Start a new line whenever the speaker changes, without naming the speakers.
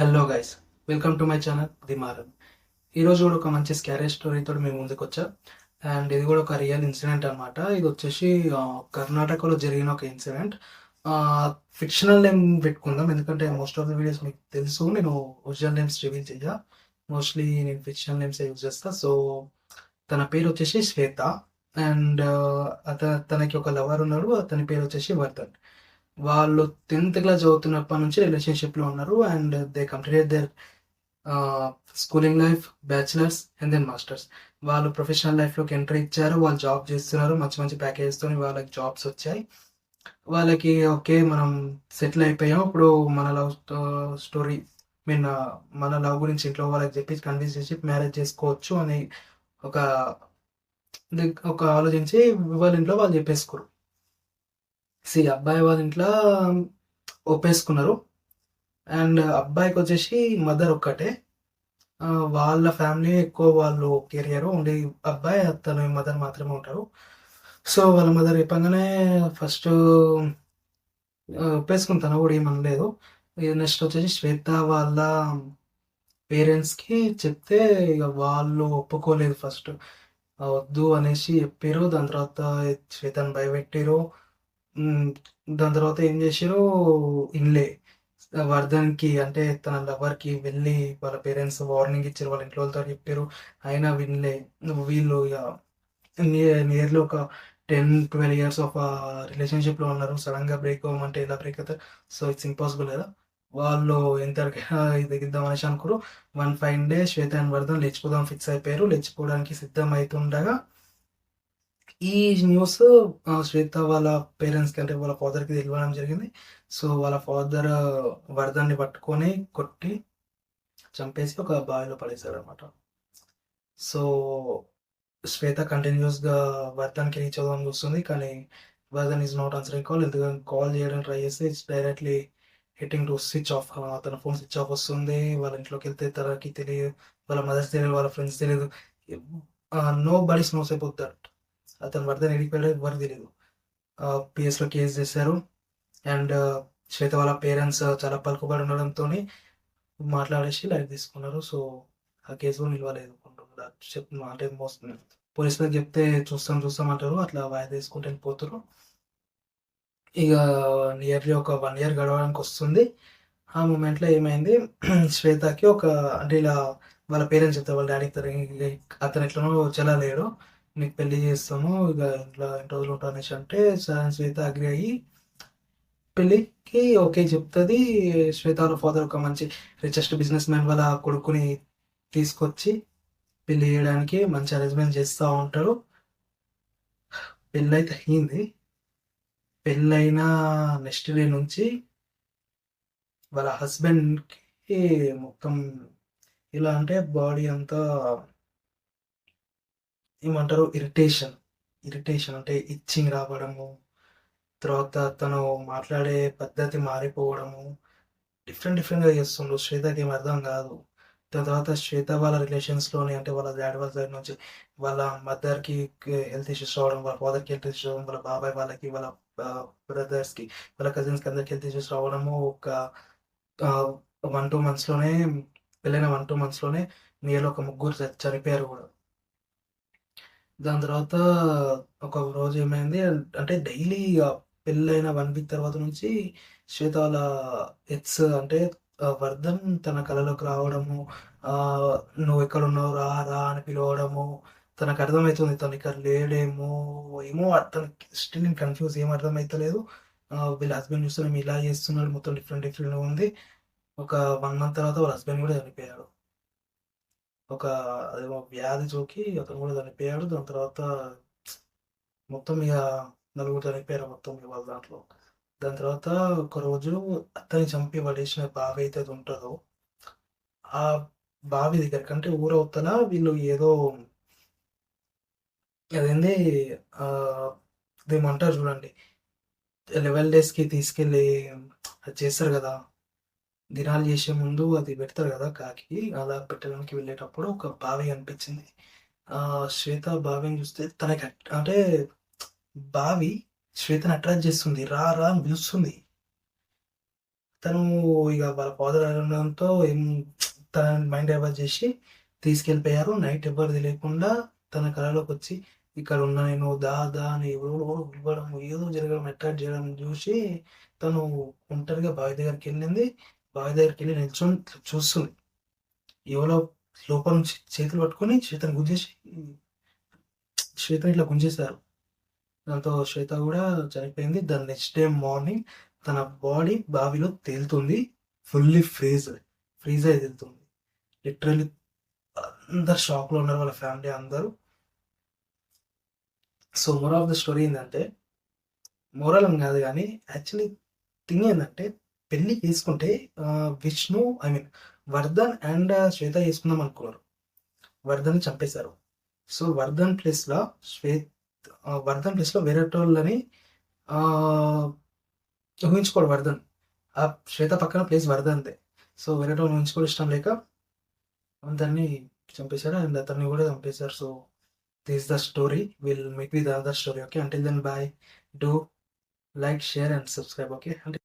Hello guys, welcome to my channel the Maran. ఈరోజు కూడా ఒక మంచి స్కారీ స్టోరీతో మేము ముందుకు వచ్చా. అండ్ ఇది కూడా ఒక రియల్ ఇన్సిడెంట్ అనమాట. ఇది వచ్చేసి కర్ణాటకలో జరిగిన ఒక ఇన్సిడెంట్. ఫిక్షనల్ నేమ్ పెట్టుకుందాం, ఎందుకంటే మోస్ట్ ఆఫ్ ద వీడియోస్ మీకు తెలుసు నేను ఒరిజినల్ నేమ్స్ రివీల్ చెయ్య. మోస్ట్లీ నేను ఫిక్షనల్ నేమ్స్ యూజ్ చేస్తా. సో తన పేరు వచ్చేసి శ్వేత. అండ్ తనకి ఒక లవర్ ఉన్నాడు, అతని పేరు వచ్చేసి వర్ధన్. వాళ్ళు 10th క్లాస్ చదువుతున్నప్పటి నుంచి రిలేషన్షిప్లో ఉన్నారు. And they completed their schooling life, bachelors and then masters. వాళ్ళు ప్రొఫెషనల్ లైఫ్లోకి ఎంట్రీ ఇచ్చారు. వాళ్ళు జాబ్ చేస్తున్నారు, మంచి మంచి ప్యాకేజెస్తో వాళ్ళకి జాబ్స్ వచ్చాయి. వాళ్ళకి ఓకే, మనం సెటిల్ అయిపోయాం, ఇప్పుడు మన లవ్ స్టోరీ మీన్ మన లవ్ గురించి ఇంట్లో వాళ్ళకి చెప్పి కన్విన్స్ చేసి మ్యారేజ్ చేసుకోవచ్చు అని ఒక ఒక ఆలోచించి వాళ్ళ ఇంట్లో వాళ్ళు చెప్పేసుకోరు. అబ్బాయి వాళ్ళ ఇంట్లో ఒప్పేసుకున్నారు. అండ్ అబ్బాయికి వచ్చేసి మదర్ ఒక్కటే. వాళ్ళ ఫ్యామిలీ ఎక్కువ, వాళ్ళు కెరియర్ ఓన్లీ అబ్బాయి, తన మదర్ మాత్రమే ఉంటారు. సో వాళ్ళ మదర్ చెప్పగానే ఫస్ట్ ఒప్పేసుకుని తను కూడా ఏమనలేదు. నెక్స్ట్ వచ్చేసి శ్వేత వాళ్ళ పేరెంట్స్కి చెప్తే ఇక వాళ్ళు ఒప్పుకోలేదు. ఫస్ట్ వద్దు అనేసి చెప్పారు. దాని తర్వాత శ్వేతను భయపెట్టారు. దాని తర్వాత ఏం చేశారు, ఇన్లే వర్ధన్కి అంటే తన లవర్కి వెళ్ళి వాళ్ళ పేరెంట్స్ వార్నింగ్ ఇచ్చారు, వాళ్ళ ఇంట్లో వాళ్ళతో చెప్పారు. అయినా వినలే. వీళ్ళు ఇక నియర్లీ ఒక 10-12 years ఆఫ్ రిలేషన్షిప్లో ఉన్నారు. సడన్గా బ్రేక్ అవ్వమంటే ఎలా బ్రేక్ అవుతారు? సో ఇట్స్ ఇంపాసిబుల్ కదా. వాళ్ళు ఎంతవరకైనా ఇది తెగిద్దాం అనేసి అనుకోరు. One fine day Shweta and Vardhan లేచిపోదాం ఫిక్స్ అయిపోయారు. లేచిపోవడానికి సిద్ధం అవుతుండగా ఈ న్యూస్ శ్వేత వాళ్ళ పేరెంట్స్కి అంటే వాళ్ళ ఫాదర్కి తెలియడం జరిగింది. సో వాళ్ళ ఫాదర్ వర్ధన్ని పట్టుకొని కొట్టి చంపేసి ఒక బావిలో పడేశాడు అనమాట. సో శ్వేత కంటిన్యూస్గా వర్ధన్కి రీచ్ అవుదామని చూస్తుంది, కానీ Vardhan is not answering call. ఎందుకంటే కాల్ చేయడానికి ట్రై చేస్తే it's directly hitting to switch off. తన ఫోన్ స్విచ్ ఆఫ్ వస్తుంది. వాళ్ళ ఇంట్లోకి వెళ్తే తనకి తెలియదు, వాళ్ళ మదర్స్ తెలియదు, వాళ్ళ ఫ్రెండ్స్ తెలియదు. No bodies knows about that. అతను వర్ధన్ ఎడిగిపోయాడో ఎవరికి తెలియదు. పిఎస్లో కేసు చేశారు. అండ్ శ్వేత వాళ్ళ పేరెంట్స్ చాలా పలుకుబడి ఉండడంతో మాట్లాడేసి లైట్ తీసుకున్నారు. సో ఆ కేసు కూడా నిలవలేదు. చెప్తున్నా అంటే పోలీసులకు చెప్తే చూస్తాం చూస్తాం అంటారు, అట్లా వాయిదా తీసుకుంటూ వెళ్ళిపోతారు. ఇక నియర్లీ ఒక 1 year గడవడానికి వస్తుంది. ఆ మూమెంట్లో ఏమైంది, శ్వేతకి ఒక అంటే ఇలా వాళ్ళ పేరెంట్స్ చెప్తారు, వాళ్ళ డాడీ చెప్తారు, అతను ఎట్లనో చెల్లలేడు, నీకు పెళ్లి చేస్తాము, ఇక ఇట్లా ఎన్ని రోజులు ఉంటావు అనేసి అంటే శ్వేత అగ్రి అయ్యి పెళ్ళికి ఓకే చెప్తుంది. శ్వేత వాళ్ళ ఫాదర్ ఒక మంచి రిచెస్ట్ బిజినెస్ మ్యాన్ వాళ్ళ కొడుకుని తీసుకొచ్చి పెళ్లి చేయడానికి మంచి అరేంజ్మెంట్ చేస్తూ ఉంటాడు. పెళ్ళైతే అయ్యింది. పెళ్ళైన నెక్స్ట్ డే నుంచి వాళ్ళ హస్బెండ్కి మొత్తం ఇలా అంటే బాడీ అంతా ఏమంటారు, ఇరిటేషన్. ఇరిటేషన్ అంటే ఇచ్చింగ్ రావడము, తర్వాత తను మాట్లాడే పద్ధతి మారిపోవడము, డిఫరెంట్గా చేస్తుండ్రు. శ్వేతకి ఏం అర్థం కాదు. దాని తర్వాత శ్వేత వాళ్ళ రిలేషన్స్లోని అంటే వాళ్ళ డాడీ వాళ్ళ సైడ్ నుంచి వాళ్ళ మదర్కి హెల్త్ ఇష్యూస్ రావడం, వాళ్ళ ఫాదర్కి హెల్త్ ఇష్యూస్ రావడం, వాళ్ళ బాబాయ్ వాళ్ళకి, వాళ్ళ బ్రదర్స్కి, వాళ్ళ కజిన్స్కి అందరికి హెల్త్ ఇష్యూస్ రావడము. ఒక 1-2 monthsలోనే, పెళ్ళైన 1-2 monthsలోనే నియర్లీ ఒక ముగ్గురు చనిపోయారు కూడా. దాని తర్వాత ఒక రోజు ఏమైంది అంటే డైలీ పెళ్ళైన 1 week తర్వాత నుంచి శ్వేత వాళ్ళ ఎక్స్ అంటే వర్ధన్ తన కళలోకి రావడము, నువ్వు ఎక్కడ ఉన్నావు రా రా అని పిలవడము. తనకు అర్థమవుతుంది తను ఇక్కడ లేడేమో, ఏమో తనకి స్టిల్ నేను కన్ఫ్యూజ్, ఏం అర్థమవుతలేదు. వీళ్ళ హస్బెండ్ చూస్తే మేము ఇలా చేస్తున్నాడు, మొత్తం డిఫరెంట్గా ఉంది. ఒక 1 month తర్వాత వాళ్ళ హస్బెండ్ కూడా చనిపోయాడు. ఒక అదేమో వ్యాధి సోకి అతను కూడా చనిపోయాడు. దాని తర్వాత మొత్తం ఇక నలుగురు చనిపోయారు మొత్తం ఇక వాళ్ళ దాంట్లో. దాని తర్వాత ఒక రోజు అతన్ని చంపి పడేసిన బావి అయితే అది ఉంటుందో, ఆ బావి దగ్గర కంటే ఊరవతల వీళ్ళు ఏదో అదేంది అదేమంటారు చూడండి, 11 daysకి తీసుకెళ్ళి అది చేస్తారు కదా, దినాలు చేసే ముందు అది పెడతారు కదా కాకి, అలా పెట్టడానికి వెళ్ళేటప్పుడు ఒక బావి అనిపించింది. శ్వేత బావిని చూస్తే తనకి అంటే బావి శ్వేతని అట్రాక్ట్ చేస్తుంది, రా రా అని పిలుస్తుంది. తను ఇక వాళ్ళ ఫాదర్ అడగడంతో ఏం తన మైండ్ డైవర్ట్ చేసి తీసుకెళ్ళిపోయారు. నైట్ ఎవ్వరు తెలియకుండా తన కలలోకి వచ్చి ఇక్కడ ఉన్న నేను దా దా అని ఎవరో ఇవ్వడం ఏదో జరగడం అట్రాక్ట్ చేయడం చూసి తను ఒంటరిగా బావి దగ్గరికి వెళ్ళింది. బావి దగ్గరికి వెళ్ళి నిల్చొని చూస్తుంది. ఎవరో లోపల నుంచి చేతులు పట్టుకొని శ్వేతను గుంజేసి శ్వేతని ఇట్లా గుంజేశారు. దాంతో శ్వేత కూడా చనిపోయింది. దాని నెక్స్ట్ డే మార్నింగ్ తన బాడీ బావిలో తేలుతుంది. ఫుల్లీ ఫ్రీజ్ అయి తేలుతుంది. లిటరల్లీ అందరు షాక్లో ఉన్నారు, వాళ్ళ ఫ్యామిలీ అందరూ. So moral of the story ఏంటంటే, మోరల్ అని కాదు కానీ యాక్చువల్లీ థింగ్ ఏంటంటే, పెళ్లి చేసుకుంటే విష్ణు వర్ధన్ అండ్ శ్వేత చేసుకుందాం అనుకున్నారు. వర్ధన్ చంపేశారు. సో వర్ధన్ ప్లేస్లో వేరే వాళ్ళని ఊహించుకోడు వర్ధన్. ఆ శ్వేత పక్కన ప్లేస్ వర్ధన్దే. సో వేరే వాళ్ళు ఊహించుకోవడం ఇష్టం లేక అందరినీ చంపేశారు అండ్ అతన్ని కూడా చంపేశారు. So this the story. Will make with another story. Okay, until then bye. Do like, share and subscribe. Okay.